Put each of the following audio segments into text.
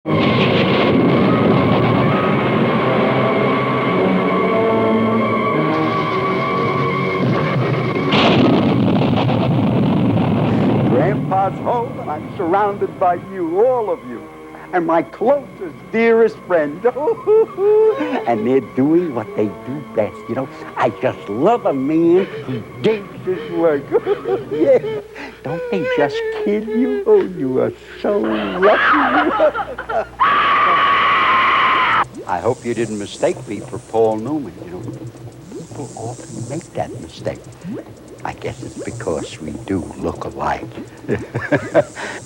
Grandpa's home, and I'm surrounded by you, all of you, and my closest, dearest friend. And they're doing what they do best. You know, I just love a man who digs his work. Yeah. Don't they just kid you? Oh, you are so lucky. I hope you didn't mistake me for Paul Newman, you know. People often make that mistake. I guess it's because we do look alike.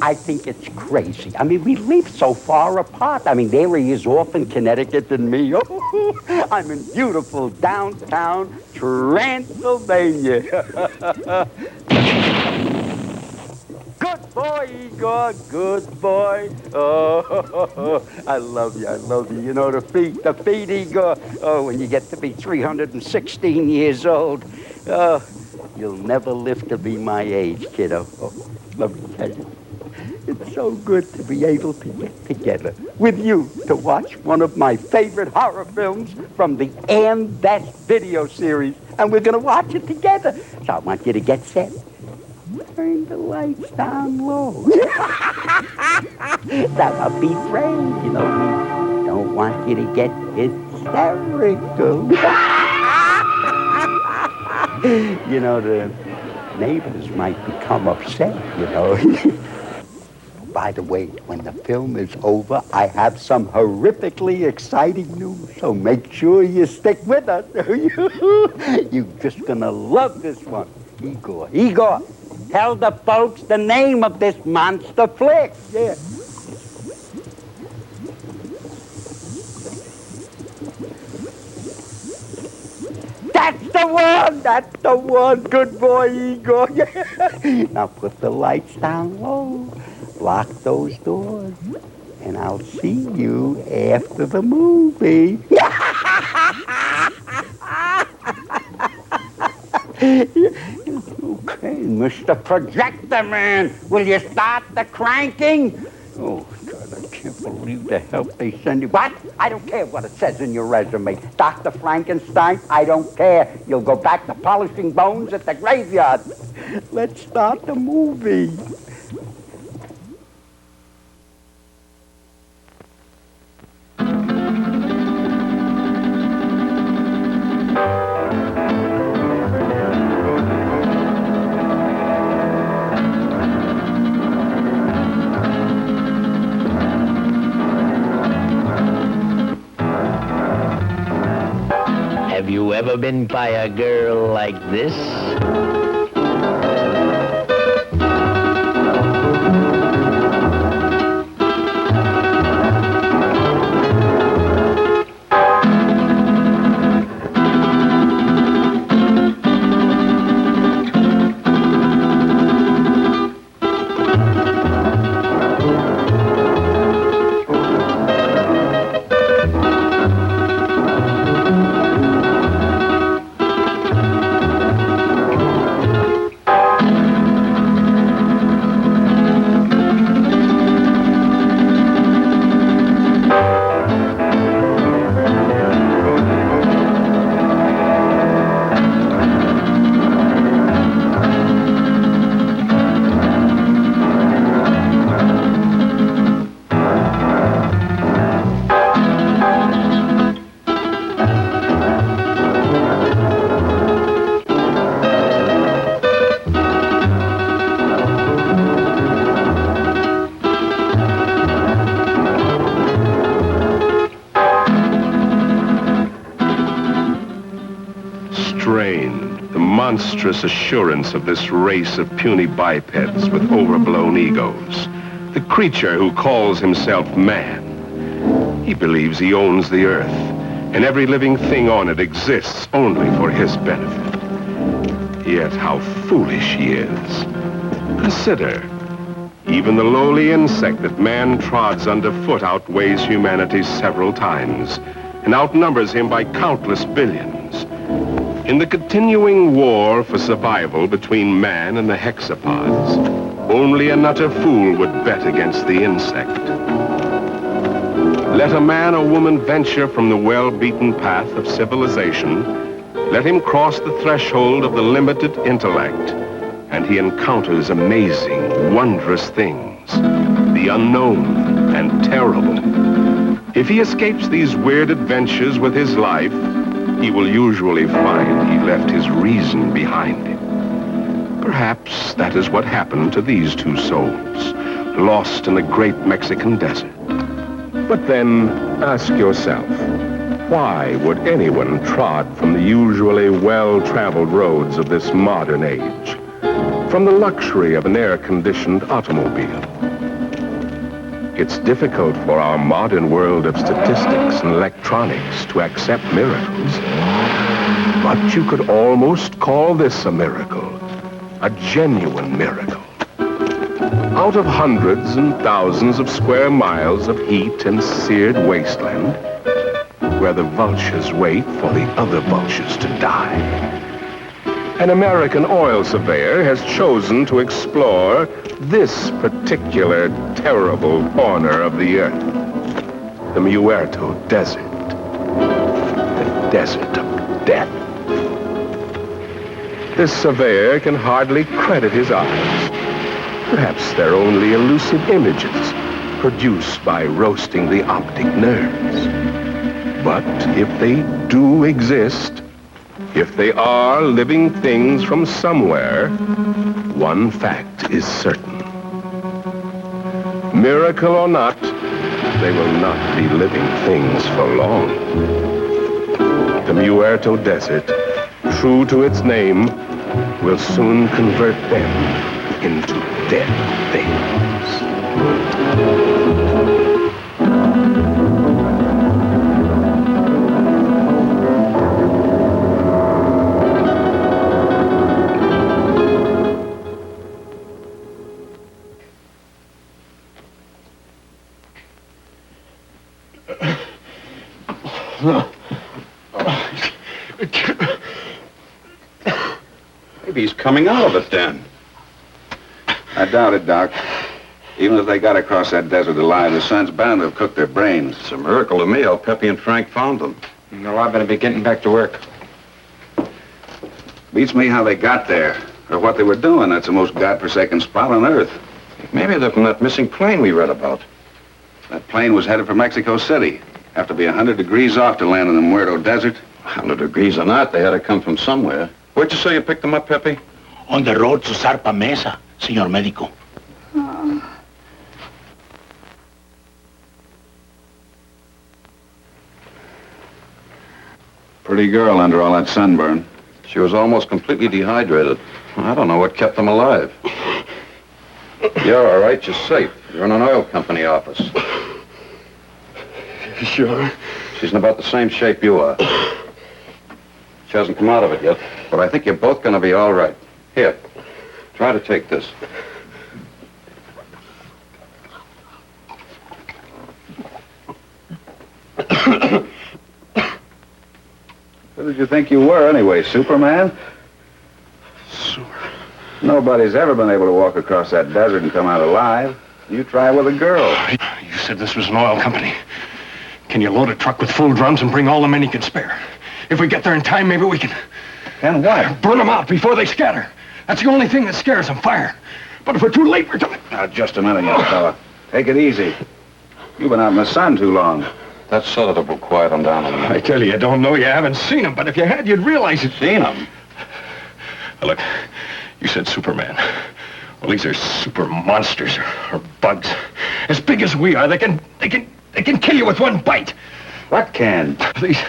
I think it's crazy. I mean, we live so far apart. I mean, there he is off in Connecticut and me. Oh, I'm in beautiful downtown Transylvania. Good boy, Igor. Good boy. Oh, I love you. I love you. You know, the feet, Igor. Oh, when you get to be 316 years old. Oh, you'll never live to be my age, kiddo. Oh, let me tell you, it's so good to be able to get together with you to watch one of my favorite horror films from the And That's video series. And we're going to watch it together. So I want you to get set. Turn the lights down low. That'll be brave, you know. We don't want you to get hysterical. You know, the neighbors might become upset, you know. By the way, when the film is over, I have some horrifically exciting news, so make sure you stick with us. You're just gonna love this one. Igor, tell the folks the name of this monster flick. Yeah. That's the one. Good boy, Igor. Now put the lights down low. Lock those doors. And I'll see you after the movie. Okay, Mr. Projector Man, will you start the cranking? Oh, God, I can't believe the help they send you. What? I don't care what it says in your resume. Dr. Frankenstein, I don't care. You'll go back to polishing bones at the graveyard. Let's start the movie. Have you ever been by a girl like this? Monstrous assurance of this race of puny bipeds with overblown egos. The creature who calls himself man. He believes he owns the earth, and every living thing on it exists only for his benefit. Yet how foolish he is. Consider, even the lowly insect that man trods underfoot outweighs humanity several times, and outnumbers him by countless billions. In the continuing war for survival between man and the hexapods, only an utter fool would bet against the insect. Let a man or woman venture from the well-beaten path of civilization. Let him cross the threshold of the limited intellect, and he encounters amazing, wondrous things, the unknown and terrible. If he escapes these weird adventures with his life, he will usually find he left his reason behind him. Perhaps that is what happened to these two souls, lost in the great Mexican desert. But then, ask yourself, why would anyone trod from the usually well-traveled roads of this modern age, from the luxury of an air-conditioned automobile? It's difficult for our modern world of statistics and electronics to accept miracles. But you could almost call this a miracle, a genuine miracle. Out of hundreds and thousands of square miles of heat and seared wasteland, where the vultures wait for the other vultures to die, an American oil surveyor has chosen to explore this particular terrible corner of the earth, the Muerto Desert, the desert of death. This surveyor can hardly credit his eyes. Perhaps they're only elusive images produced by roasting the optic nerves. But if they do exist, if they are living things from somewhere, one fact is certain. Miracle or not, they will not be living things for long. The Muerto Desert, true to its name, will soon convert them into dead things. Maybe he's coming out of it then. I doubt it, Doc. Even if they got across that desert alive, the sun's bound to have cooked their brains. It's a miracle to me how Pepe and Frank found them. No, I better be getting back to work. Beats me how they got there, or what they were doing. That's the most godforsaken spot on Earth. Maybe they're from that missing plane we read about. That plane was headed for Mexico City. Have to be 100 degrees off to land in the Muerto Desert. 100 degrees or not, they had to come from somewhere. Where'd you say you picked them up, Pepe? On the road to Zarpa Mesa, señor médico. Pretty girl under all that sunburn. She was almost completely dehydrated. I don't know what kept them alive. You're all right, you're safe. You're in an oil company office. Sure. She's in about the same shape you are. She hasn't come out of it yet, but I think you're both going to be all right. Here, try to take this. Who did you think you were, anyway, Superman? Nobody's ever been able to walk across that desert and come out alive. You try with a girl. You said this was an oil company. Can you load a truck with full drums and bring all the men you can spare? If we get there in time, maybe we can... And what? Burn them out before they scatter. That's the only thing that scares them, fire. But if we're too late, we're coming... Now, just a minute, young fella. Take it easy. You've been out in the sun too long. That sedative will quiet them down a minute. I tell you don't know. You haven't seen them, but if you had, you'd realize it. Seen them? Look, you said Superman. Well, these are super monsters or bugs. As big as we are, they can kill you with one bite. What can? These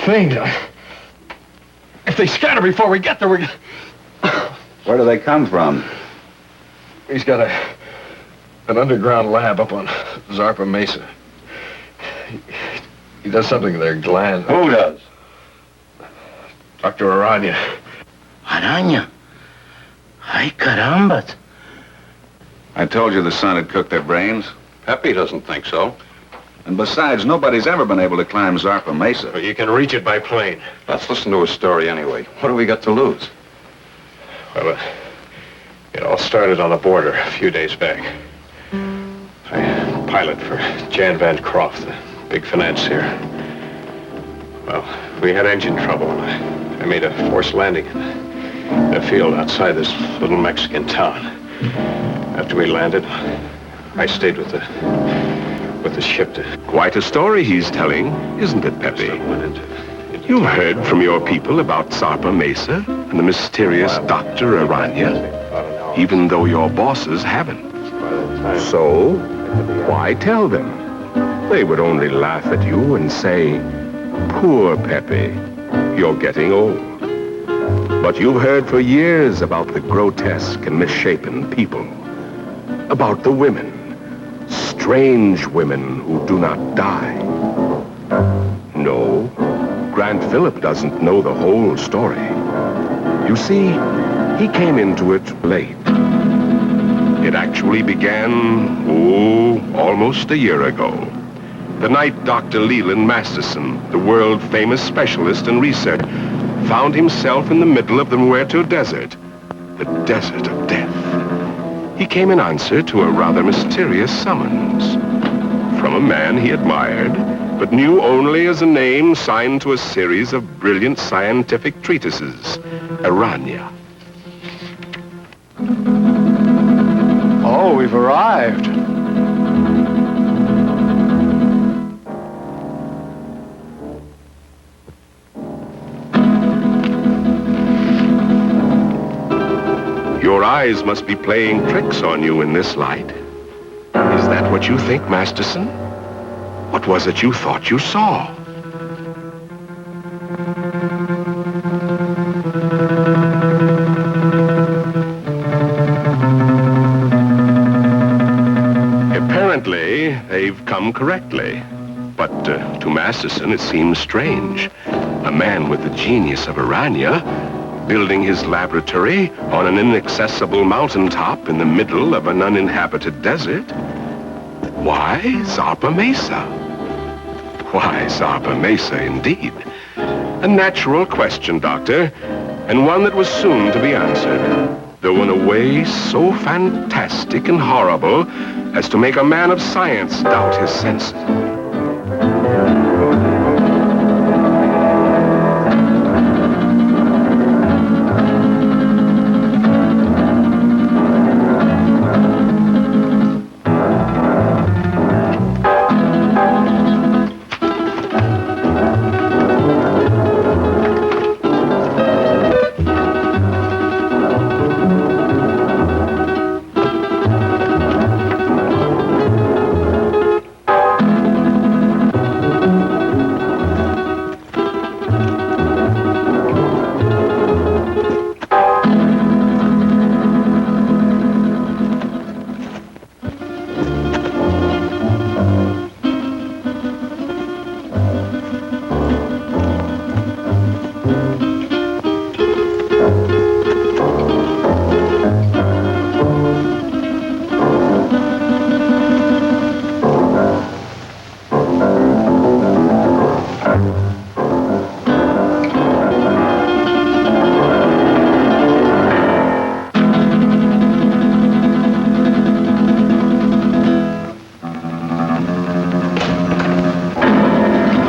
things. If they scatter before we get there, we're... Where do they come from? He's got an underground lab up on Zarpa Mesa. He does something to their glands. Who does? Dr. Aranya. Araña. Ay, caramba. I told you the sun had cooked their brains. Pepe doesn't think so. And besides, nobody's ever been able to climb Zarpa Mesa. But you can reach it by plane. Let's listen to his story anyway. What do we got to lose? Well, it all started on the border a few days back. I pilot for Jan Van Croft, the big financier. Well, we had engine trouble. I made a forced landing in a field outside this little Mexican town. After we landed, I stayed with the ship to... Quite a story he's telling, isn't it, Pepe? You've heard from your people about Zarpa Mesa and the mysterious Dr. Aranya, even though your bosses haven't. So, why tell them? They would only laugh at you and say, "Poor Pepe, you're getting old." But you've heard for years about the grotesque and misshapen people, about the women, strange women who do not die. No, Grant Phillip doesn't know the whole story. You see, he came into it late. It actually began, almost a year ago. The night Dr. Leland Masterson, the world-famous specialist in research, found himself in the middle of the Muerto Desert, the desert of death. He came in answer to a rather mysterious summons from a man he admired, but knew only as a name signed to a series of brilliant scientific treatises, Aranya. Oh, we've arrived. Your eyes must be playing tricks on you in this light. Is that what you think, Masterson? What was it you thought you saw? Apparently, they've come correctly. But to Masterson, it seems strange. A man with the genius of Aranya building his laboratory on an inaccessible mountaintop in the middle of an uninhabited desert. Why Zarpa Mesa? Why Zarpa Mesa, indeed? A natural question, Doctor, and one that was soon to be answered, though in a way so fantastic and horrible as to make a man of science doubt his senses.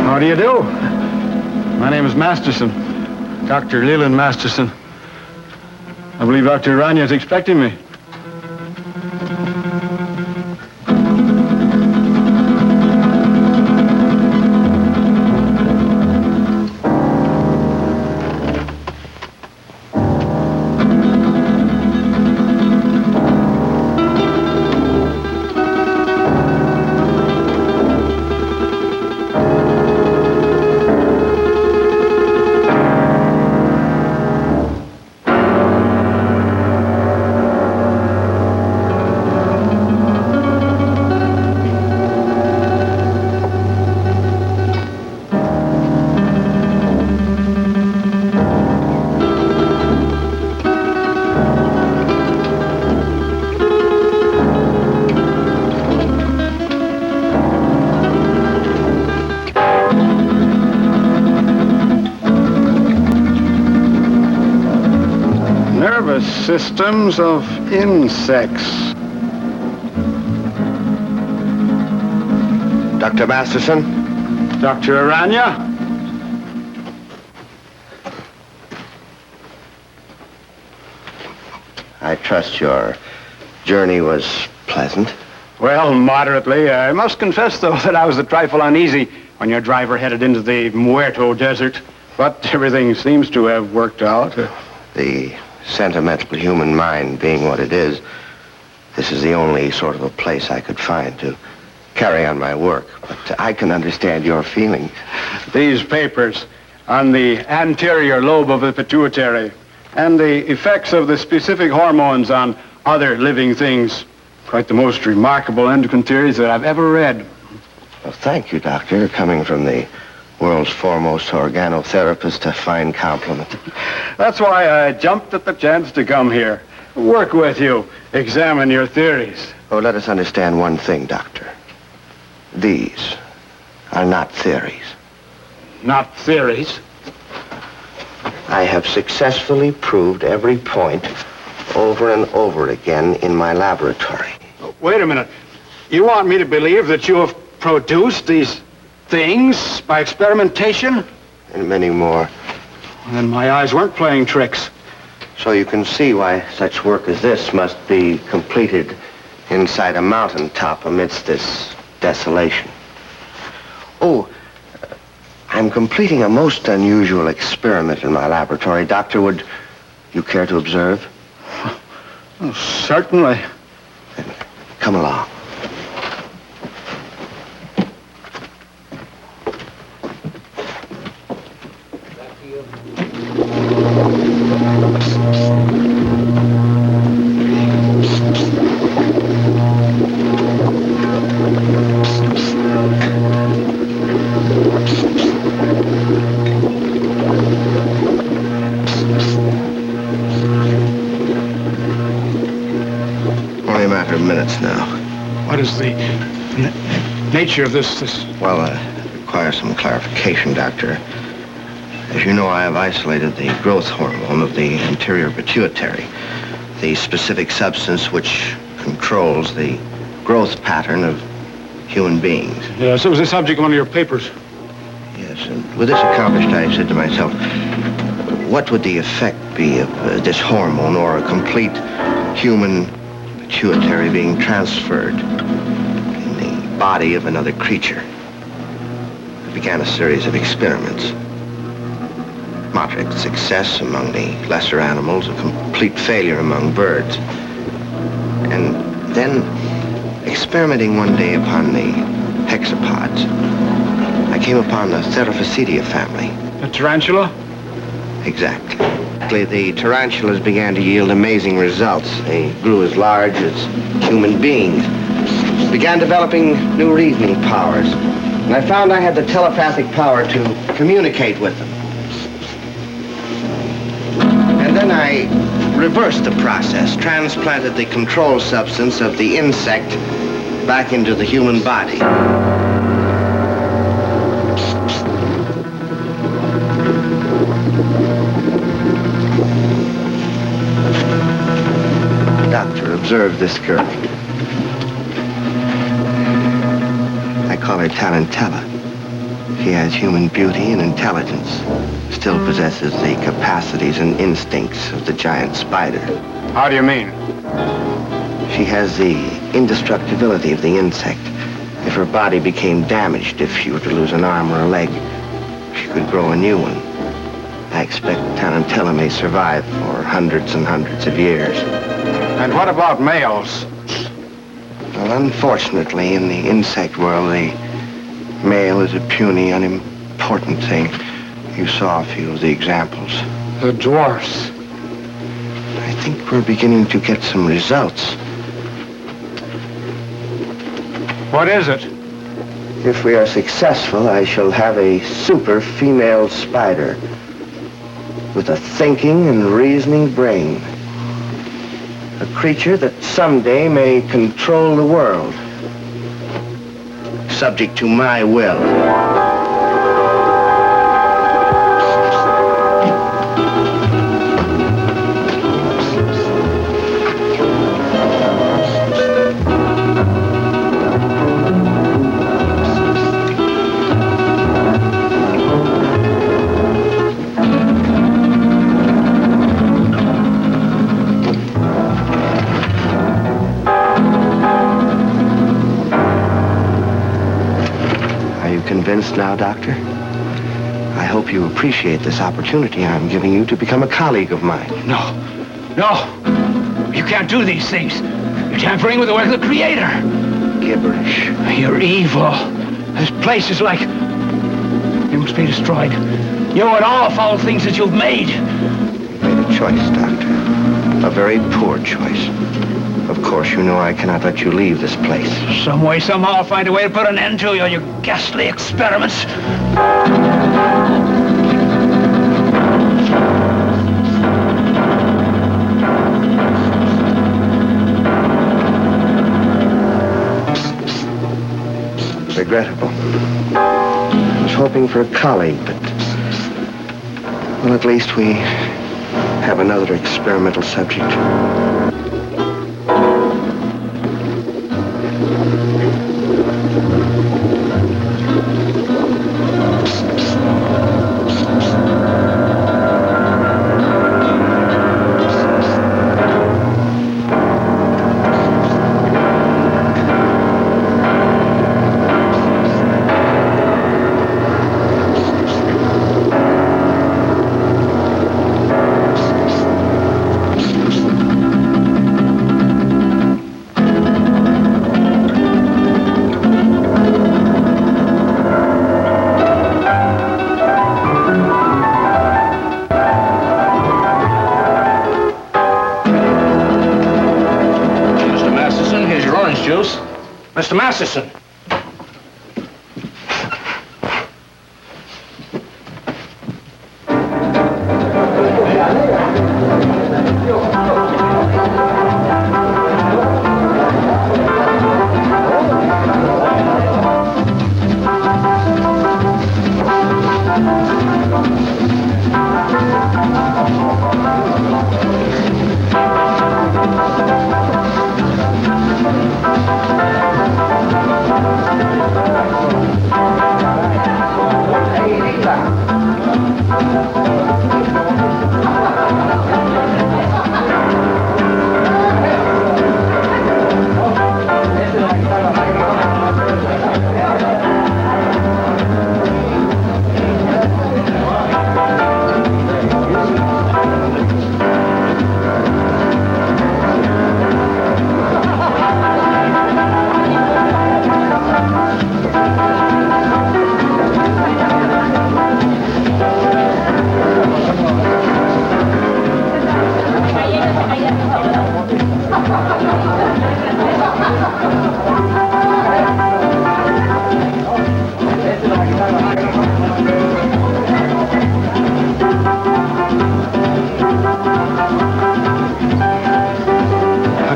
How do you do? My name is Masterson, Dr. Leland Masterson. I believe Dr. Aranya is expecting me. Nervous systems of insects. Dr. Masterson? Dr. Aranya? I trust your journey was pleasant. Well, moderately. I must confess, though, that I was a trifle uneasy when your driver headed into the Muerto Desert. But everything seems to have worked out. The sentimental human mind being what it is, this is the only sort of a place I could find to carry on my work. But I can understand your feelings. These papers on the anterior lobe of the pituitary and the effects of the specific hormones on other living things. Quite the most remarkable endocrine theories that I've ever read. Well, thank you, Doctor. Coming from the world's foremost organotherapist, a fine compliment. That's why I jumped at the chance to come here. Work with you. Examine your theories. Oh, let us understand one thing, Doctor. These are not theories. Not theories? I have successfully proved every point over and over again in my laboratory. Wait a minute. You want me to believe that you have produced these things by experimentation? And many more. Then my eyes weren't playing tricks. So you can see why such work as this must be completed inside a mountaintop amidst this desolation. Oh, I'm completing a most unusual experiment in my laboratory. Doctor, would you care to observe? Oh, certainly. Then come along. Only a matter of minutes now. What is the nature of this? Well, it requires some clarification, Doctor. As you know, I have isolated the growth hormone of the anterior pituitary, the specific substance which controls the growth pattern of human beings. Yes, it was the subject of one of your papers. Yes, and with this accomplished, I said to myself, what would the effect be of this hormone or a complete human pituitary being transferred in the body of another creature? I began a series of experiments. Moderate success among the lesser animals, a complete failure among birds. And then, experimenting one day upon the hexapods, I came upon the Theraphysidia family. The tarantula? Exactly. The tarantulas began to yield amazing results. They grew as large as human beings, began developing new reasoning powers. And I found I had the telepathic power to communicate with them. And then I reversed the process, transplanted the control substance of the insect back into the human body. Doctor, observe this girl. I call her Tarantella. She has human beauty and intelligence, still possesses the capacities and instincts of the giant spider. How do you mean? She has the indestructibility of the insect. If her body became damaged, if she were to lose an arm or a leg, she could grow a new one. I expect Tarantella may survive for hundreds and hundreds of years. And what about males? Well, unfortunately, in the insect world, the male is a puny, unimportant thing. You saw a few of the examples. The dwarfs. I think we're beginning to get some results. What is it? If we are successful, I shall have a super female spider with a thinking and reasoning brain. A creature that someday may control the world, subject to my will. convinced now, Doctor? I hope you appreciate this opportunity I'm giving you to become a colleague of mine. No. You can't do these things. You're tampering with the work of the Creator. Gibberish. You're evil. This place is like... It must be destroyed. You and all foul things that you've made. You've made a choice, Doctor. A very poor choice. Of course, you know I cannot let you leave this place. Some way, somehow, I'll find a way to put an end to your ghastly experiments. Regrettable. I was hoping for a colleague, but... Well, at least we have another experimental subject. Mr. Masterson.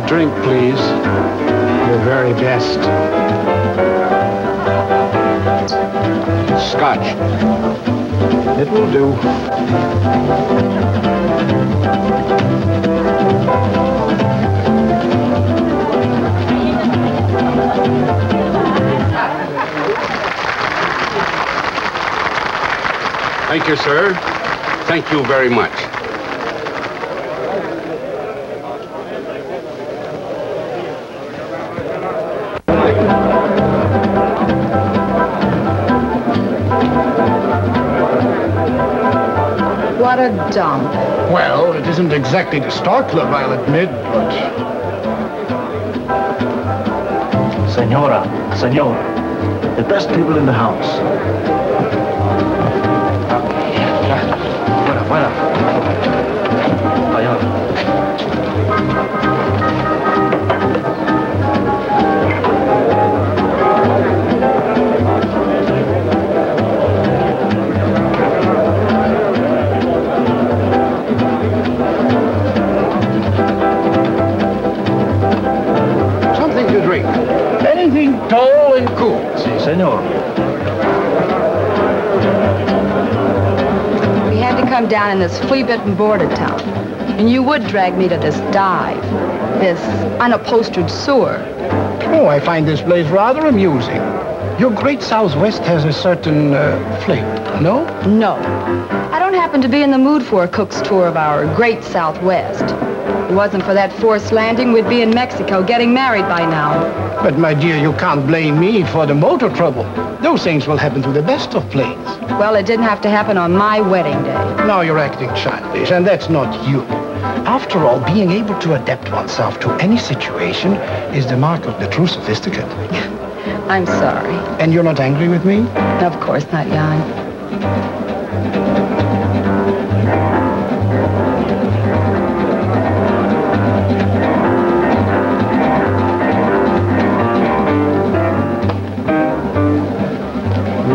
Drink, please. Your very best. Scotch. It will do. Thank you, sir. Thank you very much. What a dump. Well, it isn't exactly the Star Club, I'll admit, but... Senora, the best people in the house. Fuera. Allá. Something to drink. Anything tall and cool. Si, senor. We had to come down in this flea-bitten border town. And you would drag me to this dive, this unupholstered sewer. Oh, I find this place rather amusing. Your Great Southwest has a certain flavor, no? No. I don't happen to be in the mood for a cook's tour of our Great Southwest. If it wasn't for that forced landing, we'd be in Mexico getting married by now. But, my dear, you can't blame me for the motor trouble. Those things will happen to the best of planes. Well, it didn't have to happen on my wedding day. Now you're acting childish, and that's not you. After all, being able to adapt oneself to any situation is the mark of the true sophisticate. I'm sorry. And you're not angry with me? Of course not, Jan.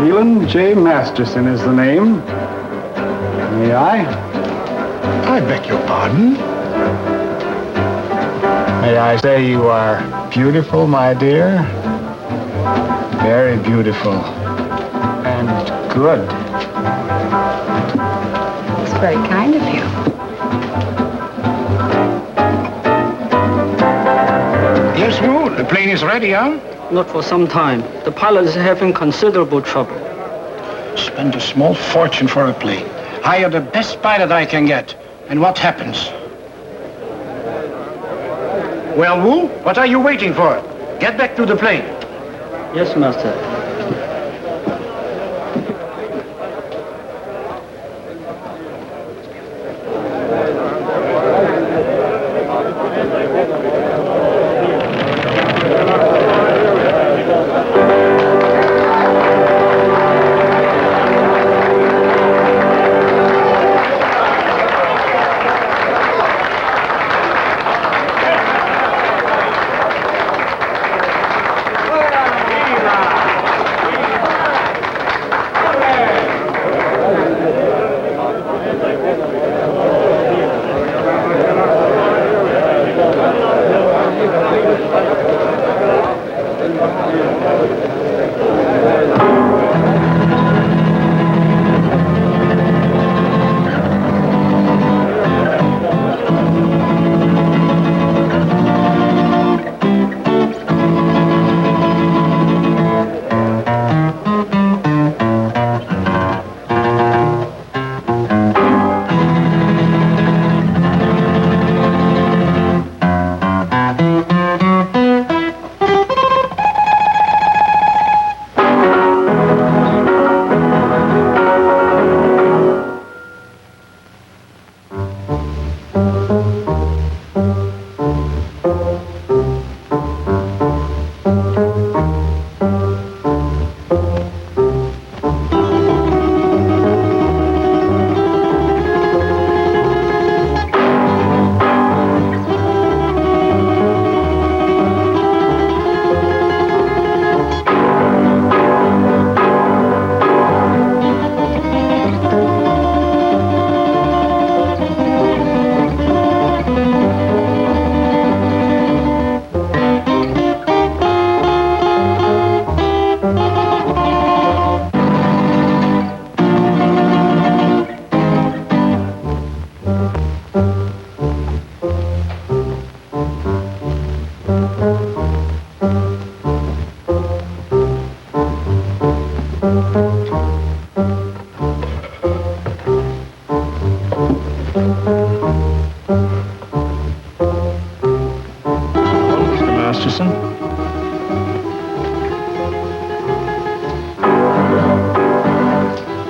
Leland J. Masterson is the name. May I? I beg your pardon? May I say you are beautiful, my dear? Very beautiful. And good. It's very kind of you. Yes, Wu, the plane is ready, huh? Not for some time. The pilot is having considerable trouble. Spend a small fortune for a plane. Hire the best pilot I can get. And what happens? Well, Wu, what are you waiting for? Get back to the plane. Yes, master.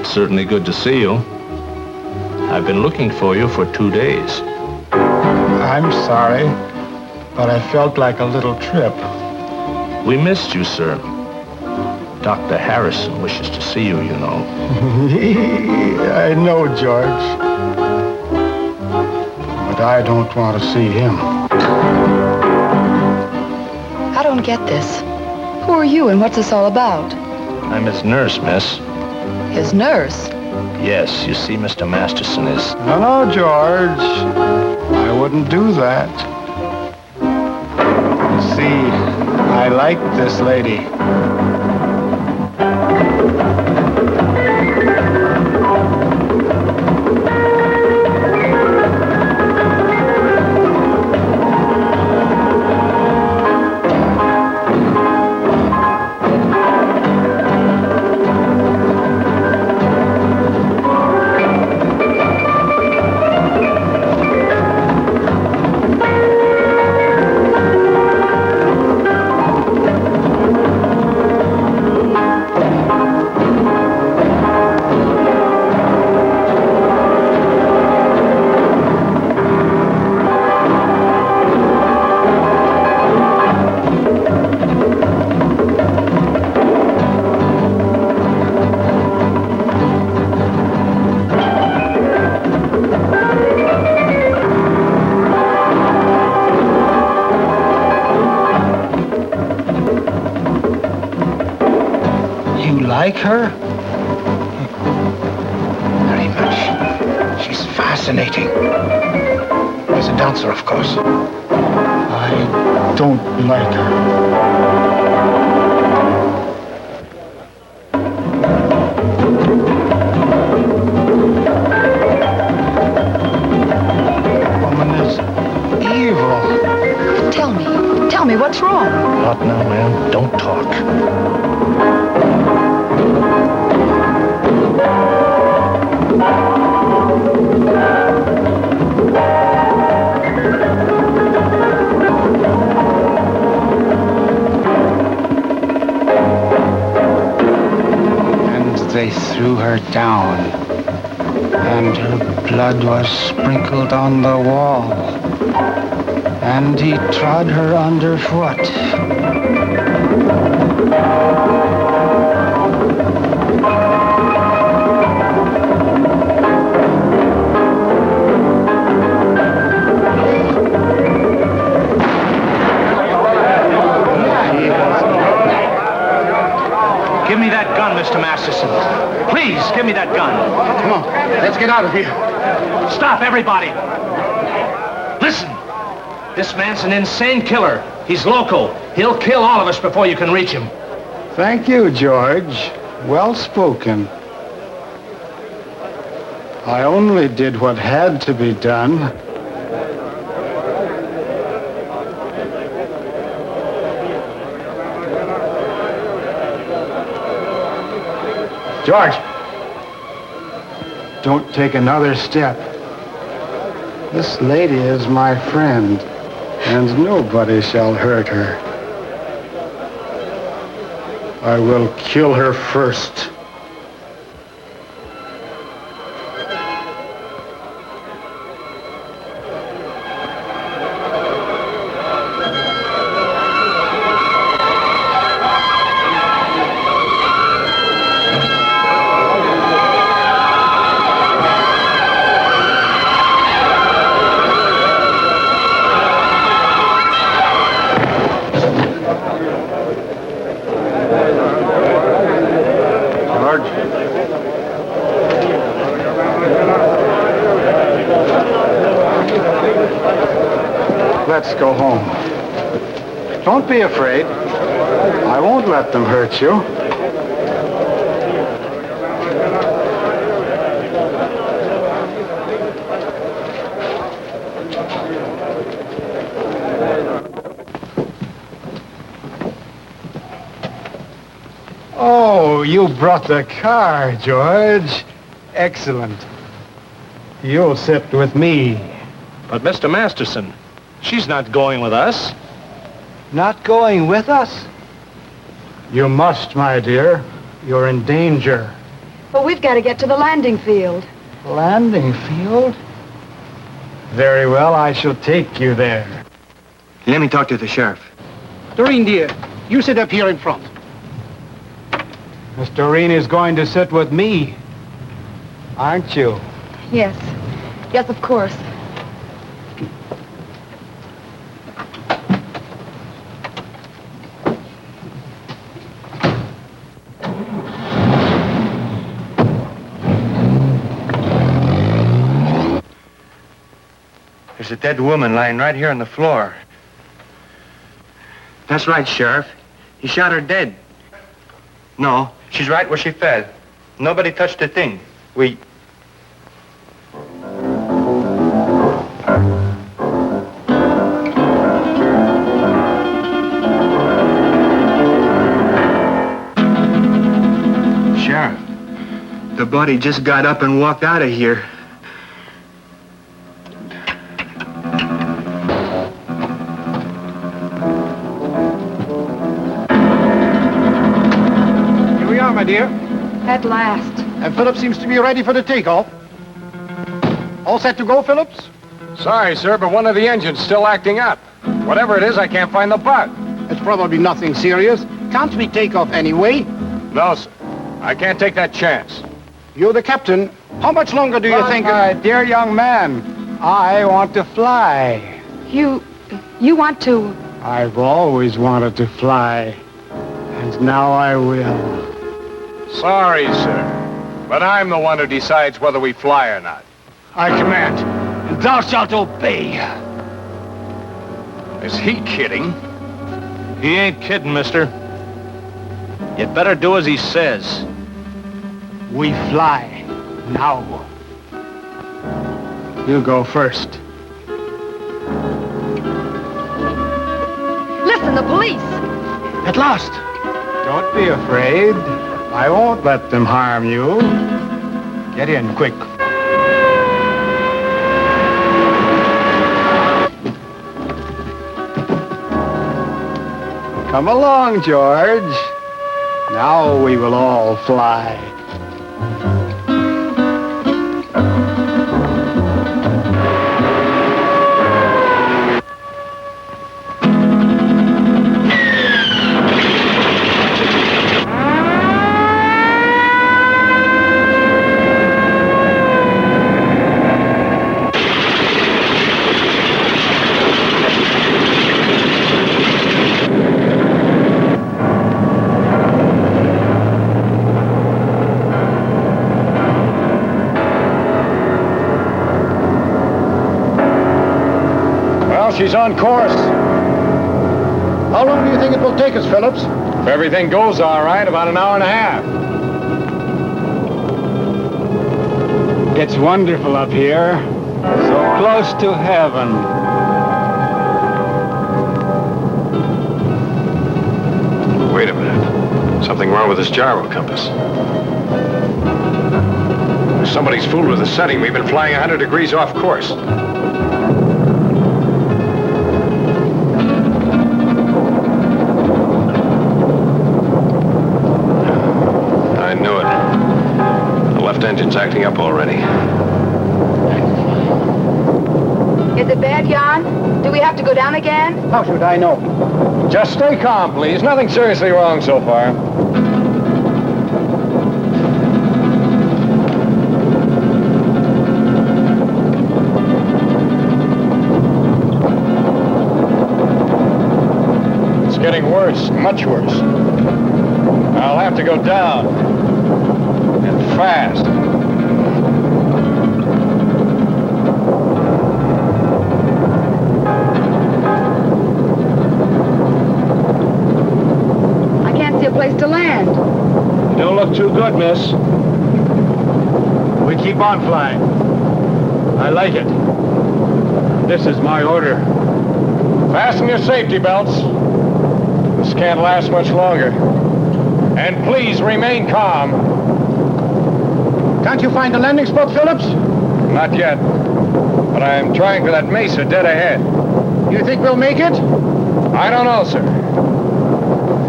Certainly good to see you. I've been looking for you for 2 days. I'm sorry, but I felt like a little trip. We missed you, sir. Dr. Harrison wishes to see you, you know. I know, George. But I don't want to see him. I don't get this. Who are you and what's this all about? I'm his nurse, miss. His nurse? Yes, you see, Mr. Masterson is... No, George. I wouldn't do that. See, I like this lady. like her? Very much. She's fascinating. As a dancer, of course. I don't like her. Tell me, what's wrong? Not now, ma'am. Don't talk. And they threw her down, and her blood was sprinkled on the wall. And he trod her underfoot. Give me that gun, Mr. Masterson. Please, give me that gun. Come on, let's get out of here. Stop, everybody. Listen. This man's an insane killer. He's local. He'll kill all of us before you can reach him. Thank you, George. Well spoken. I only did what had to be done. George! Don't take another step. This lady is my friend, and nobody shall hurt her. I will kill her first. Let's go home. Don't be afraid. I won't let them hurt you. Oh, you brought the car, George. Excellent. You'll sit with me. But, Mr. Masterson, she's not going with us. Not going with us? You must, my dear. You're in danger. But we've got to get to the landing field. Landing field? Very well, I shall take you there. Let me talk to the sheriff. Doreen, dear, you sit up here in front. Miss Doreen is going to sit with me, aren't you? Yes. Yes, of course. There's a dead woman lying right here on the floor. That's right, Sheriff. He shot her dead. No, she's right where she fell. Nobody touched a thing. We... Sheriff, the body just got up and walked out of here. My dear. At last. And Phillips seems to be ready for the takeoff. All set to go, Phillips? Sorry, sir, but one of the engines still acting up. Whatever it is, I can't find the bug. It's probably nothing serious. Can't we take off anyway? No, sir. I can't take that chance. You're the captain. How much longer do you think... My dear young man, I want to fly. You want to... I've always wanted to fly. And now I will. Sorry, sir, but I'm the one who decides whether we fly or not. I command, and thou shalt obey. Is he kidding? He ain't kidding, mister. You'd better do as he says. We fly now. You go first. Listen, the police! At last! Don't be afraid. I won't let them harm you. Get in, quick. Come along, George. Now we will all fly. She's on course. How long do you think it will take us, Phillips? If everything goes all right, about an hour and a half. It's wonderful up here. So close to heaven. Wait a minute. Something wrong with this gyro compass. Somebody's fooled with the setting. We've been flying 100 degrees off course. I knew it. The left engine's acting up already. Is it bad, Jan? Do we have to go down again? How should I know? Just stay calm, please. Nothing seriously wrong so far. It's getting worse, much worse. I'll have to go down. And fast. I can't see a place to land. You don't look too good, miss. We keep on flying. I like it. This is my order. Fasten your safety belts. This can't last much longer. And please remain calm. Can't you find a landing spot, Phillips? Not yet. But I am trying for that Mesa dead ahead. You think we'll make it? I don't know, sir.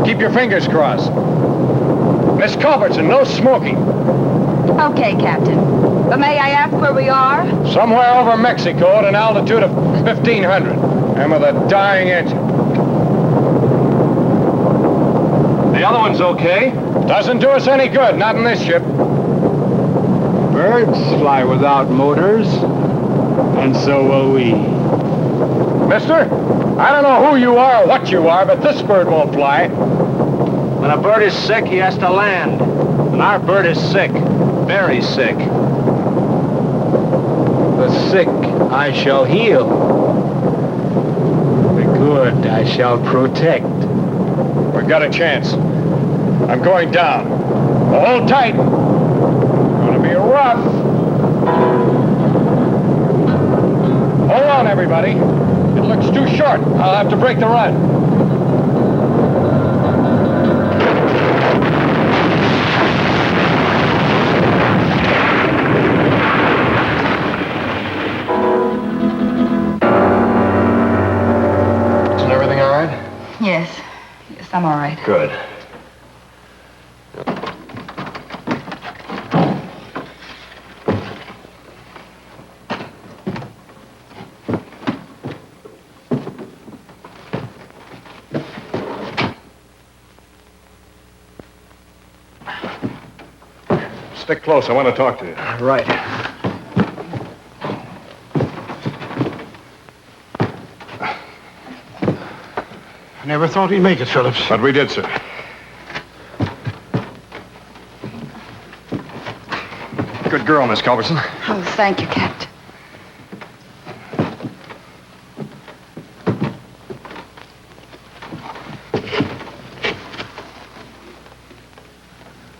Keep your fingers crossed. Miss Culbertson, no smoking. Okay, Captain. But may I ask where we are? Somewhere over Mexico at an altitude of 1,500. And with a dying engine. The other one's okay. Doesn't do us any good, not in this ship. Birds fly without motors, and so will we. Mister, I don't know who you are or what you are, but this bird won't fly. When a bird is sick, he has to land. And our bird is sick. Very sick. The sick I shall heal. The good I shall protect. We've got a chance. I'm going down. Hold tight. Gonna be rough. Hold on, everybody. It looks too short. I'll have to break the run. Isn't everything all right? Yes. Yes, I'm all right. Good. Stick close. I want to talk to you. Right. I never thought we'd make it, Phillips. But we did, sir. Good girl, Miss Culbertson. Oh, thank you, Captain.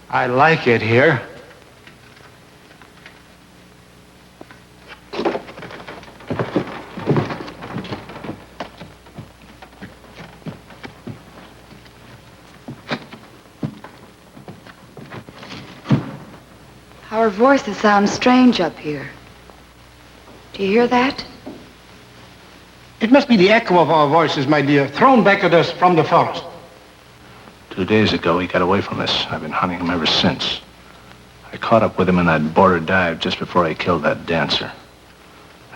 I like it here. Our voices sound strange up here. Do you hear that? It must be the echo of our voices, my dear, thrown back at us from the forest. 2 days ago, he got away from us. I've been hunting him ever since. I caught up with him in that border dive just before I killed that dancer.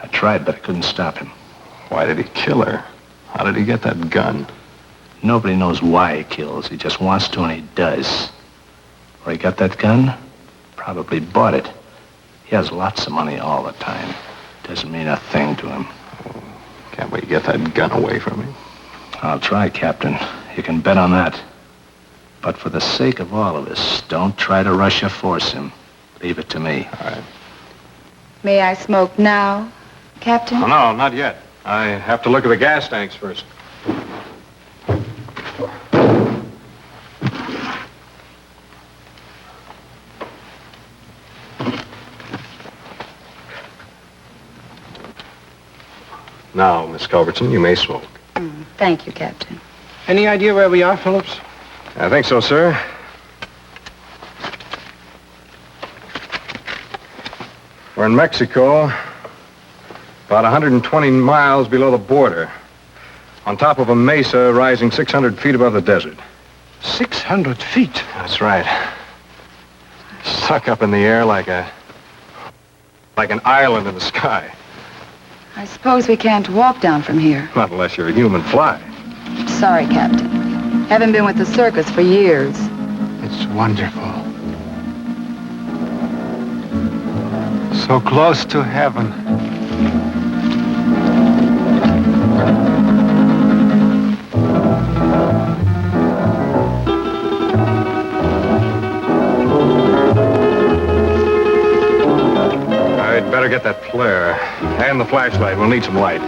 I tried, but I couldn't stop him. Why did he kill her? How did he get that gun? Nobody knows why he kills. He just wants to, and he does. Where he got that gun? Probably bought it. He has lots of money all the time. Doesn't mean a thing to him. Can't we get that gun away from him? I'll try, Captain. You can bet on that. But for the sake of all of us, don't try to rush or force him. Leave it to me. All right. May I smoke now, Captain? Oh, no, not yet. I have to look at the gas tanks first. Now, Miss Culbertson, you may smoke. Thank you, Captain. Any idea where we are, Phillips? I think so, sir. We're in Mexico, about 120 miles below the border, on top of a mesa rising 600 feet above the desert. 600 feet? That's right. Stuck up in the air like an island in the sky. I suppose we can't walk down from here. Not unless you're a human fly. Sorry, Captain. Haven't been with the circus for years. It's wonderful. So close to heaven. I'd better get that flare. And the flashlight. We'll need some light.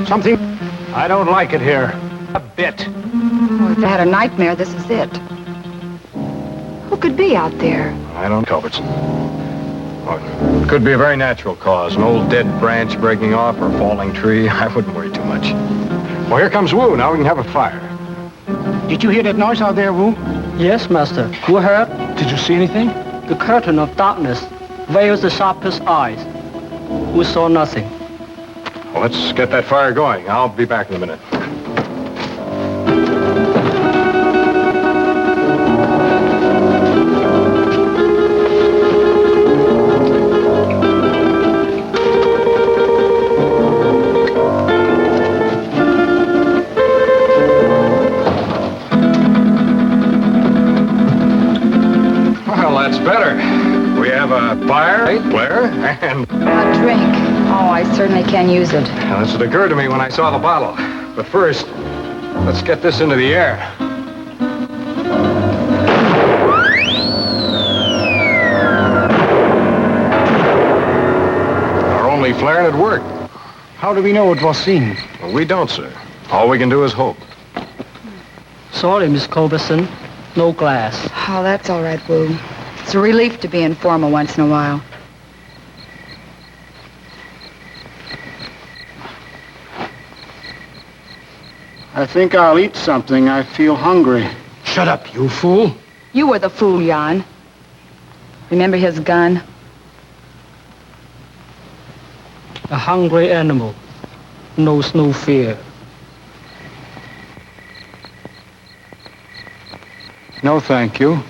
Something? I don't like it here. A bit. Oh, if I had a nightmare, this is it. Who could be out there? I don't know, Culbertson. Oh, it could be a very natural cause. An old dead branch breaking off or a falling tree. I wouldn't worry too much. Well, here comes Wu. Now we can have a fire. Did you hear that noise out there, Wu? Yes, Master. Who heard? Did you see anything? The curtain of darkness veils the sharpest eyes. Who saw nothing. Well, let's get that fire going. I'll be back in a minute. Well, that's better. We have a fire, flare, and... A drink. Oh, I certainly can use it. Now, this had occurred to me when I saw the bottle. But first, let's get this into the air. Our only flare and it worked. How do we know it was seen? Well, we don't, sir. All we can do is hope. Sorry, Miss Culbertson. No glass. Oh, that's all right, Wu. It's a relief to be informal once in a while. I think I'll eat something. I feel hungry. Shut up, you fool. You were the fool, Jan. Remember his gun? A hungry animal knows no fear. No, thank you.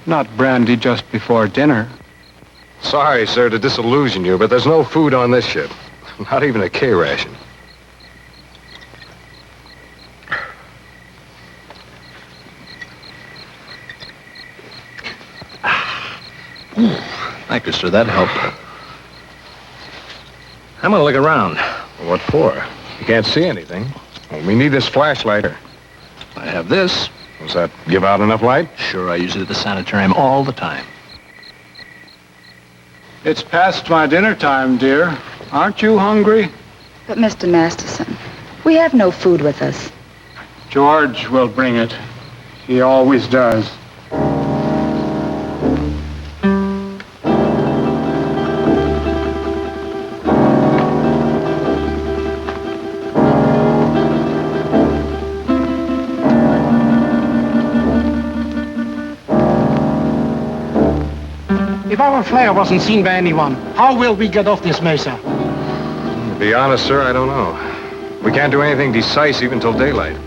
Not brandy just before dinner. Sorry, sir, to disillusion you, but there's no food on this ship. Not even a K ration. Thank you, sir. That helped. I'm gonna look around. What for? You can't see anything. Well, we need this flashlight. I have this. Does that give out enough light? Sure, I use it at the sanitarium all the time. It's past my dinner time, dear. Aren't you hungry? But, Mr. Masterson, we have no food with us. George will bring it. He always does. If our flare wasn't seen by anyone, how will we get off this mesa? To be honest, sir, I don't know. We can't do anything decisive until daylight.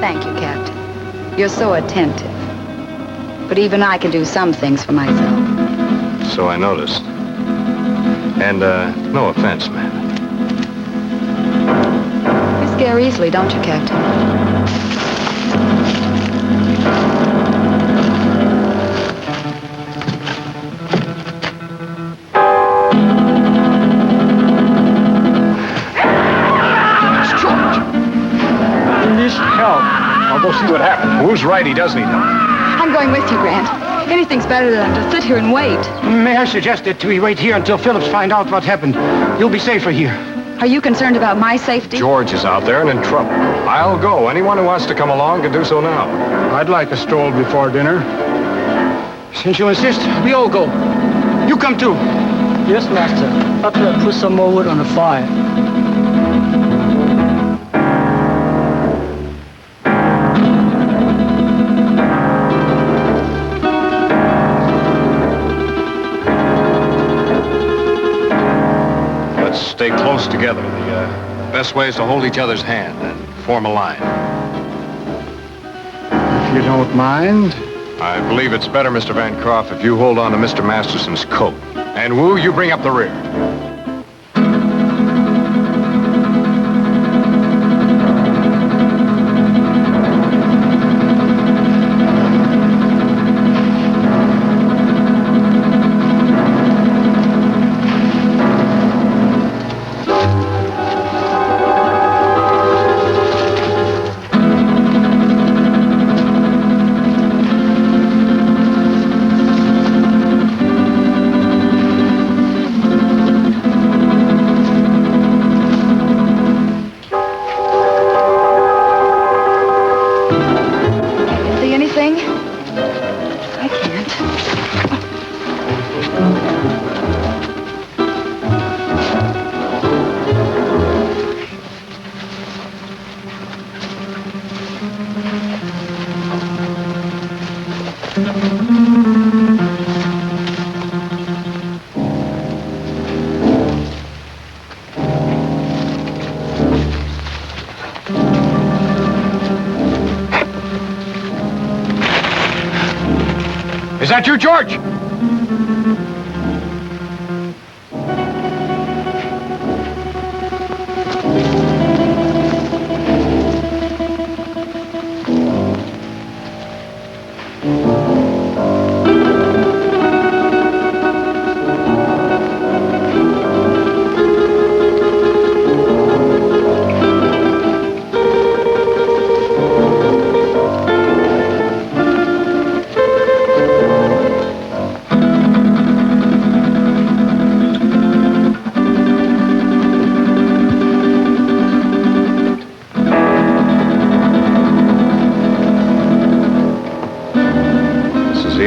Thank you, Captain. You're so attentive. But even I can do some things for myself. So I noticed. And, no offense, man. You scare easily, don't you, Captain? I'll go see what happened. Who's right? He does need help. I'm going with you, Grant. Anything's better than to sit here and wait. May I suggest that we wait here until Phillips find out what happened? You'll be safer here. Are you concerned about my safety? George is out there and in trouble. I'll go. Anyone who wants to come along can do so now. I'd like a stroll before dinner. Since you insist, we all go. You come too. Yes, Master. After I put some more wood on the fire. Stay close together. The best way is to hold each other's hand and form a line. If you don't mind. I believe it's better, Mr. Bancroft, if you hold on to Mr. Masterson's coat. And Wu, you bring up the rear. Is that you, George?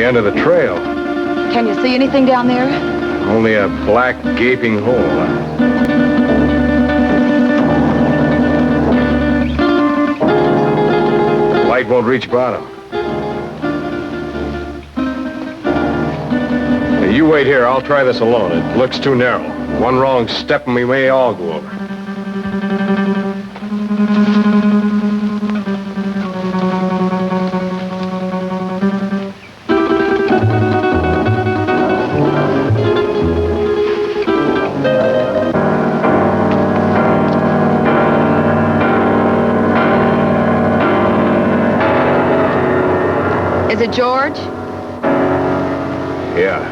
the end of the trail. Can you see anything down there? Only a black, gaping hole. Light won't reach bottom. Hey, you wait here. I'll try this alone. It looks too narrow. One wrong step and we may all go over. Is it George? Yeah.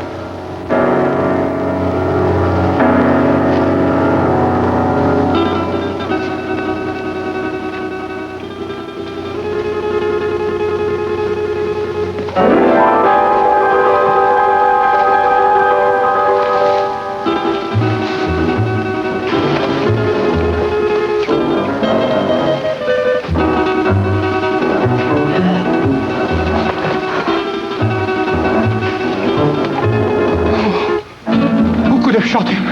Shot him.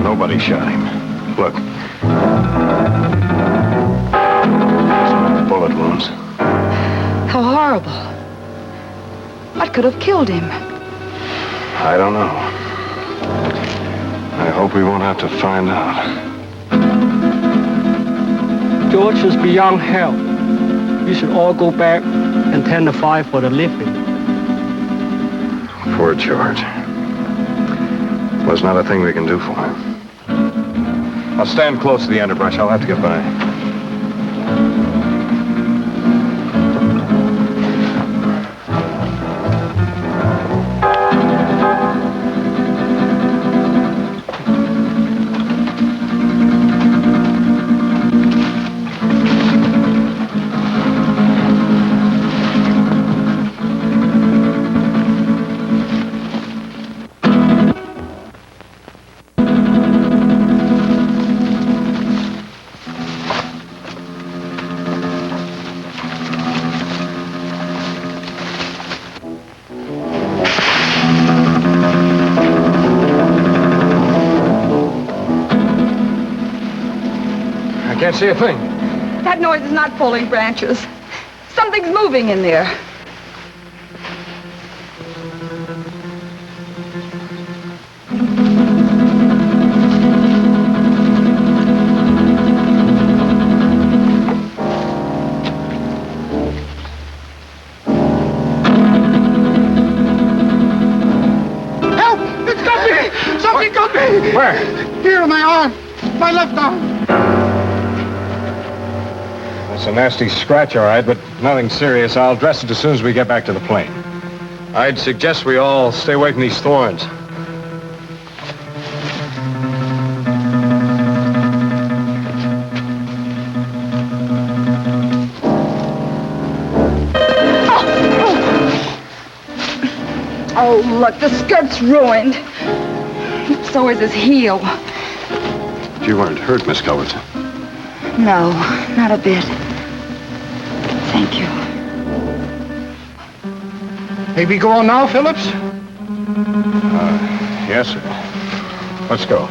Nobody shot him. Look. Bullet wounds. How horrible. What could have killed him? I don't know. I hope we won't have to find out. George is beyond help. You should all go back and tend the fire for the living. Poor George. There's not a thing we can do for him. I'll stand close to the underbrush. I'll have to get by. Can't see a thing. That noise is not pulling branches. Something's moving in there. Help! It's got me! Something got me! Where? Here on my arm. My left arm. It's a nasty scratch, all right, but nothing serious. I'll dress it as soon as we get back to the plane. I'd suggest we all stay away from these thorns. Oh, look, the skirt's ruined. So is his heel. You weren't hurt, Miss Culbertson. No, not a bit. Thank you. May we go on now, Phillips? Yes, sir. Let's go.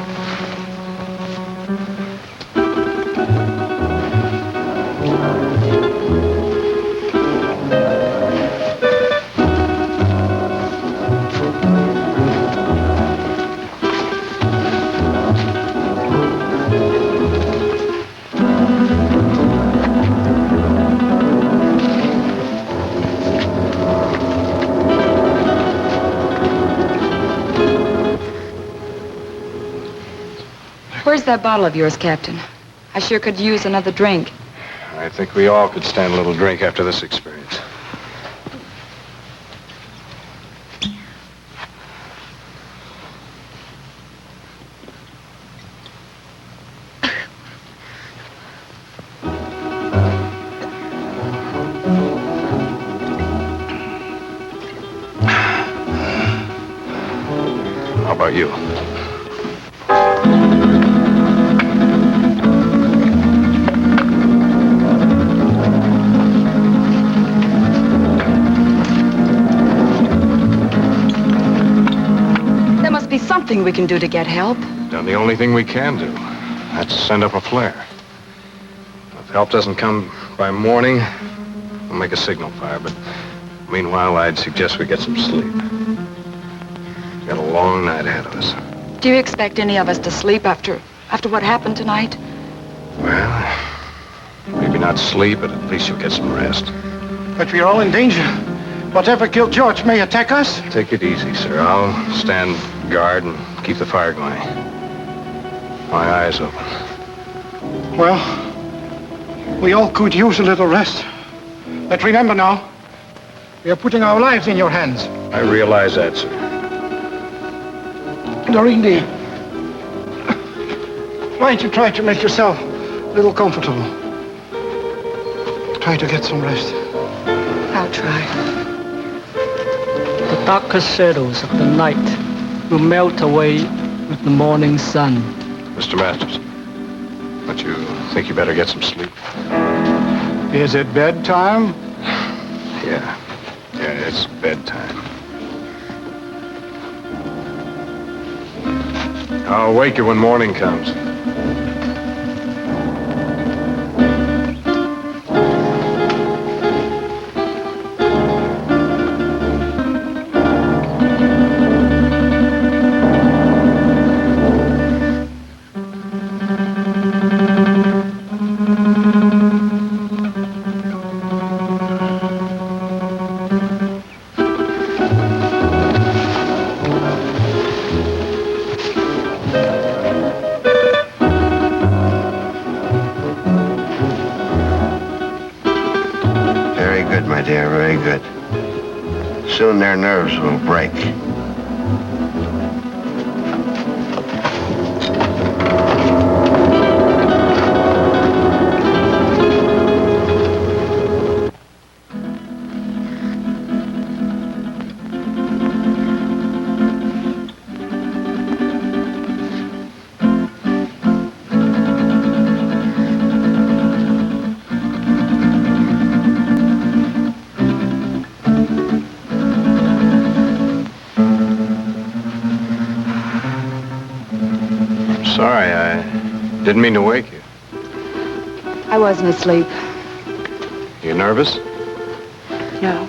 Where's that bottle of yours, Captain? I sure could use another drink. I think we all could stand a little drink after this experience. How about you? something we can do to get help. Done the only thing we can do. That's send up a flare. If help doesn't come by morning, we'll make a signal fire. But meanwhile, I'd suggest we get some sleep. We've got a long night ahead of us. Do you expect any of us to sleep after what happened tonight? Well, maybe not sleep, but at least you'll get some rest. But we're all in danger. Whatever killed George may attack us. Take it easy, sir. I'll stand guard and keep the fire going. My eyes open. Well, we all could use a little rest. But remember now, we are putting our lives in your hands. I realize that, sir. Doreen, why don't you try to make yourself a little comfortable? Try to get some rest. I'll try. The darkest shadows of the night will melt away with the morning sun. Mr. Masters, don't you think you better get some sleep? Is it bedtime? Yeah, it's bedtime. I'll wake you when morning comes. Soon their nerves will break. Sorry, I didn't mean to wake you. I wasn't asleep. You nervous? No.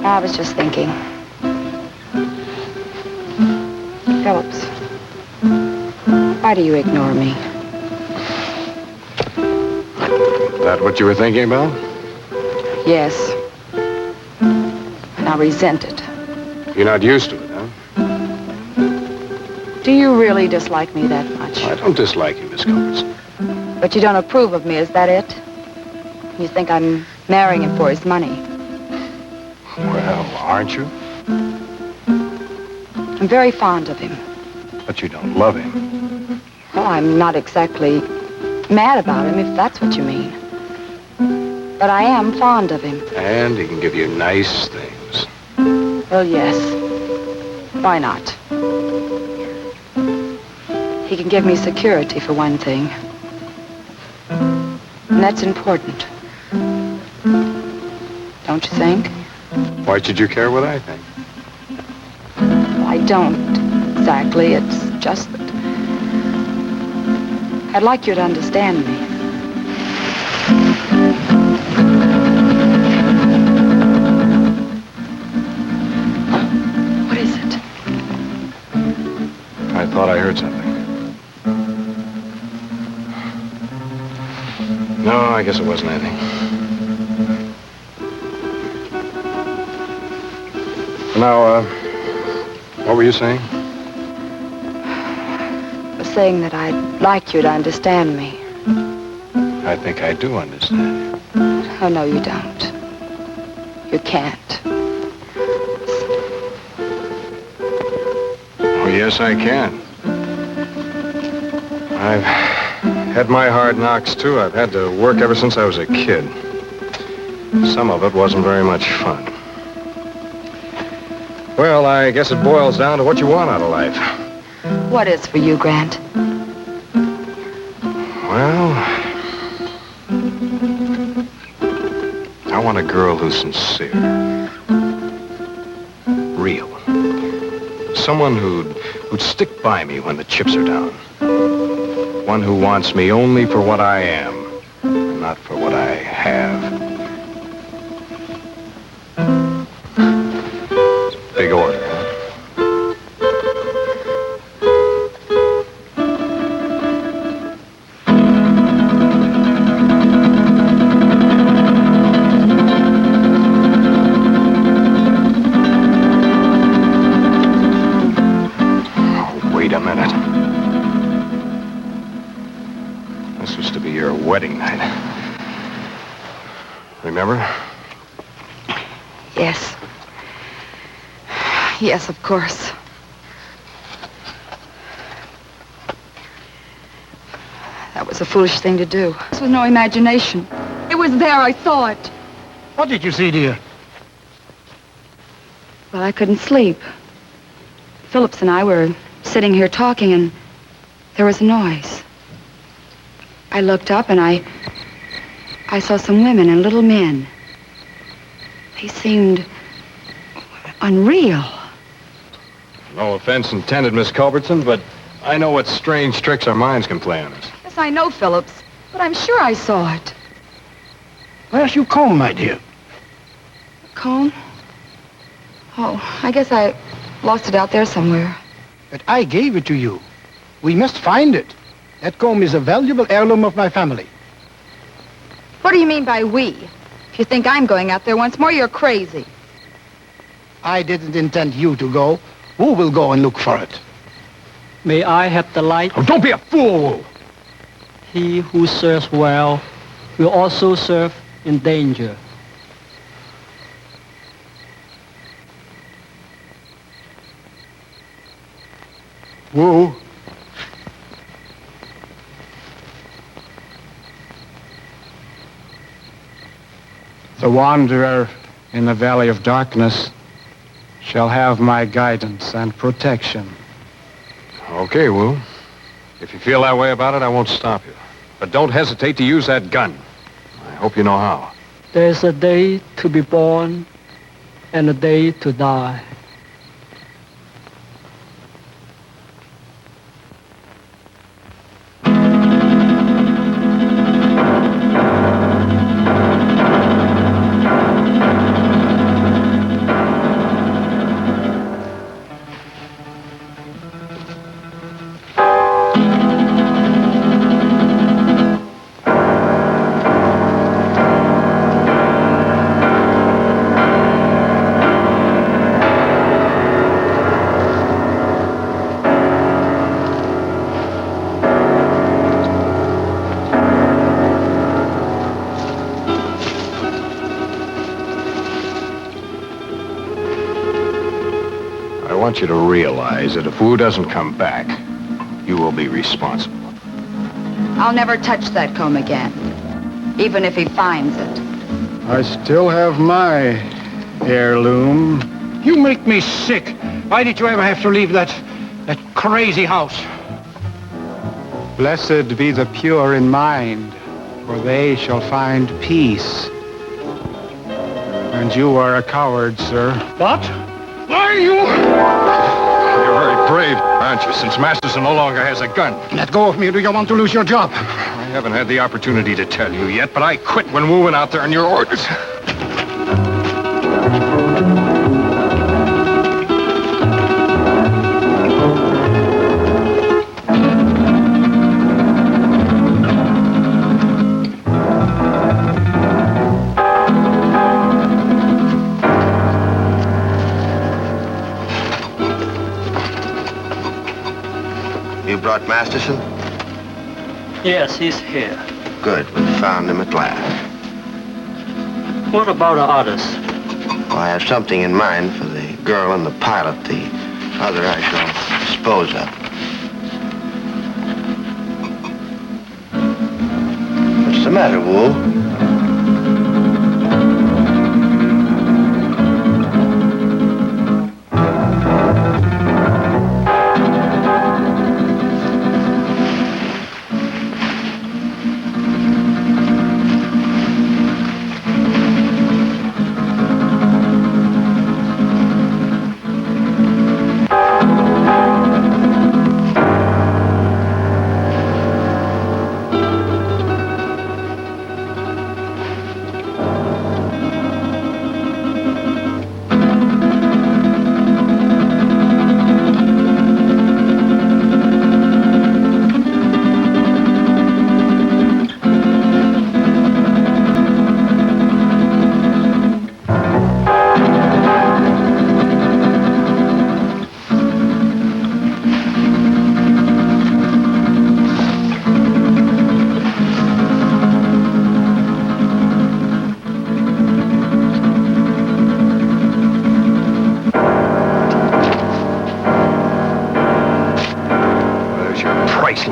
I was just thinking. Phillips, why do you ignore me? That what you were thinking about? Yes. And I resent it. You're not used to it, huh? Do you really dislike me that much? I don't dislike you, Miss Culbertson. But you don't approve of me, is that it? You think I'm marrying him for his money? Well, aren't you? I'm very fond of him. But you don't love him. Well, I'm not exactly mad about him, if that's what you mean. But I am fond of him. And he can give you nice things. Well, yes. Why not? He can give me security, for one thing. And that's important. Don't you think? Why should you care what I think? Well, I don't exactly. It's just that I'd like you to understand me. What is it? I thought I heard something. No, I guess it wasn't anything. Now, what were you saying? I was saying that I'd like you to understand me. I think I do understand you. Oh, no, you don't. You can't. Oh, yes, I can. I've had my hard knocks, too. I've had to work ever since I was a kid. Some of it wasn't very much fun. Well, I guess it boils down to what you want out of life. What is for you, Grant? Well, I want a girl who's sincere. Real. Someone who'd stick by me when the chips are down. One who wants me only for what I am, not for what I have. Big order, huh? Wait a minute. This was to be your wedding night. Remember? Yes. Yes, of course. That was a foolish thing to do. This was no imagination. It was there. I saw it. What did you see, dear? Well, I couldn't sleep. Phillips and I were sitting here talking, and there was a noise. I looked up, and I saw some women and little men. They seemed unreal. No offense intended, Miss Culbertson, but I know what strange tricks our minds can play on us. Yes, I know, Phillips, but I'm sure I saw it. Where's your comb, my dear? Comb? Oh, I guess I lost it out there somewhere. But I gave it to you. We must find it. That comb is a valuable heirloom of my family. What do you mean by we? If you think I'm going out there once more, you're crazy. I didn't intend you to go. Who will go and look for it? May I have the light? Oh, don't be a fool! He who serves well will also serve in danger. Who? The wanderer in the valley of darkness shall have my guidance and protection. Okay, Wu. If you feel that way about it, I won't stop you. But don't hesitate to use that gun. I hope you know how. There's a day to be born and a day to die. I want you to realize that if Wu doesn't come back, you will be responsible. I'll never touch that comb again, even if he finds it. I still have my heirloom. You make me sick. Why did you ever have to leave that crazy house? Blessed be the pure in mind, for they shall find peace. And you are a coward, sir. What? Why are you? You're very brave, aren't you, since Masterson no longer has a gun? Let go of me, or do you want to lose your job? I haven't had the opportunity to tell you yet, but I quit when Wu went out there on your orders. You brought Masterson? Yes, he's here. Good, we found him at last. What about the others? Well, I have something in mind for the girl and the pilot. The other I shall dispose of. What's the matter, Wu?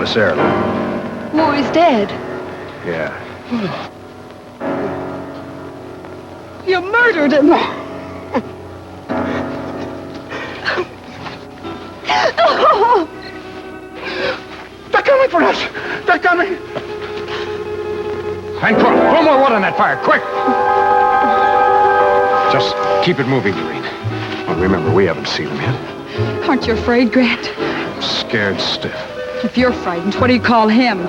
this heirloom. Oh, he's dead. Yeah. You murdered him. They're coming for us! They're coming! Bancroft, throw more wood on that fire, quick! Just keep it moving, Doreen. Well, remember, we haven't seen him yet. Aren't you afraid, Grant? I'm scared stiff. If you're frightened, what do you call him?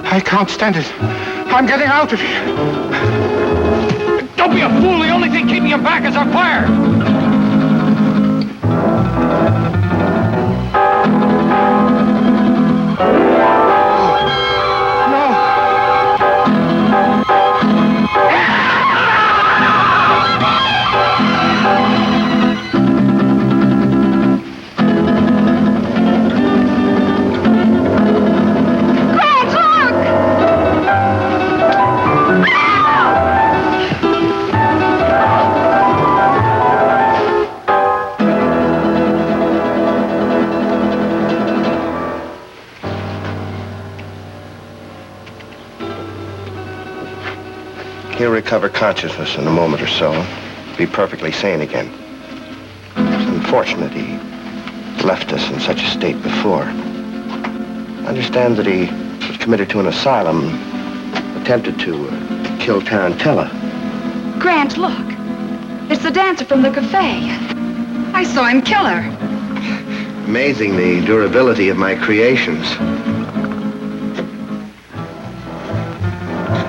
I can't stand it. I'm getting out of here. Don't be a fool! The only thing keeping him back is our fire! He'll recover consciousness in a moment or so. Be perfectly sane again. It's unfortunate he left us in such a state before. I understand that he was committed to an asylum, attempted to kill Tarantella. Grant, look. It's the dancer from the cafe. I saw him kill her. Amazing the durability of my creations.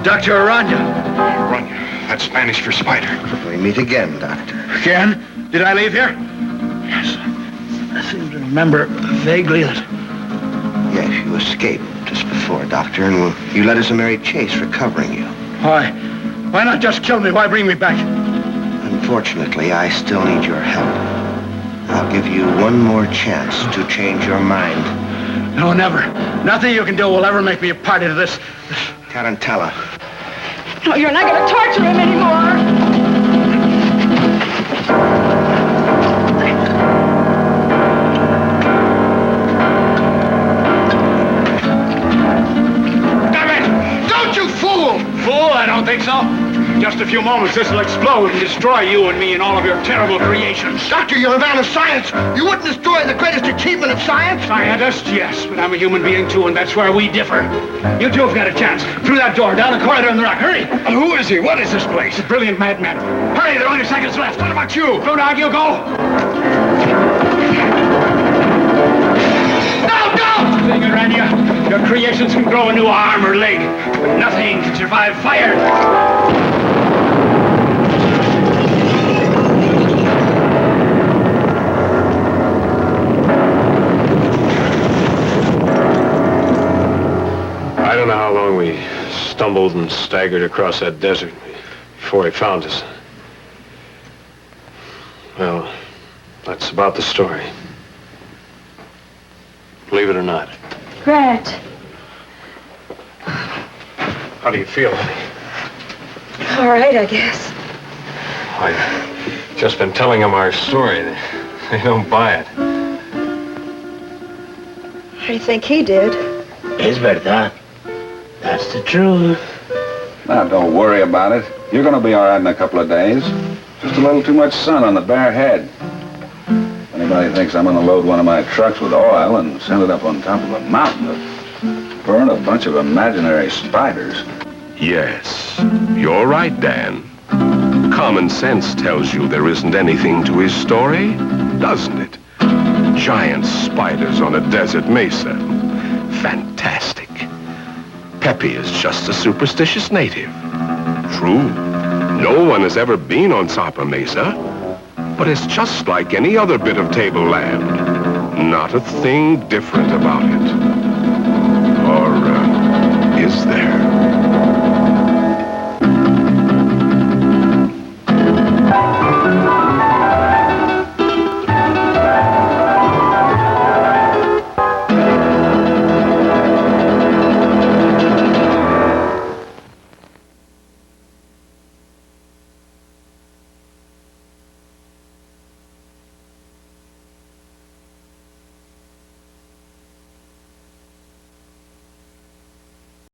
Dr. Aranya. Aranya. That's Spanish for spider. We meet again, Doctor. Again? Did I leave here? Yes. I seem to remember vaguely that... Yes, you escaped just before, Doctor, and you led us a merry chase recovering you. Why? Why not just kill me? Why bring me back? Unfortunately, I still need your help. I'll give you one more chance to change your mind. No, never. Nothing you can do will ever make me a party to this. Tarantella. No, you're not going to torture him anymore. Damn it! Don't you fool! Fool? I don't think so. Just a few moments, this will explode and destroy you and me and all of your terrible creations. Doctor, you're a man of science. You wouldn't destroy the greatest achievement of science. Scientist, yes, but I'm a human being too, and that's where we differ. You two have got a chance. Through that door, down the corridor in the rock. Hurry! Who is he? What is this place? A brilliant madman. Hurry, there are only seconds left. What about you? Don't argue, go. No, don't! Thing, Aranya. Your creations can grow a new arm or leg, but nothing can survive fire. I don't know how long we stumbled and staggered across that desert before he found us. Well, that's about the story. Believe it or not. Grant. How do you feel, honey? All right, I guess. I've just been telling them our story. They don't buy it. How do you think he did? Es verdad. That's the truth. Now, don't worry about it. You're going to be all right in a couple of days. Just a little too much sun on the bare head. If anybody thinks I'm going to load one of my trucks with oil and send it up on top of a mountain to burn a bunch of imaginary spiders. Yes, you're right, Dan. Common sense tells you there isn't anything to his story, doesn't it? Giant spiders on a desert mesa. Fantastic. Pepe is just a superstitious native. True, no one has ever been on Sapa Mesa, but it's just like any other bit of tableland. Not a thing different about it. Or is there?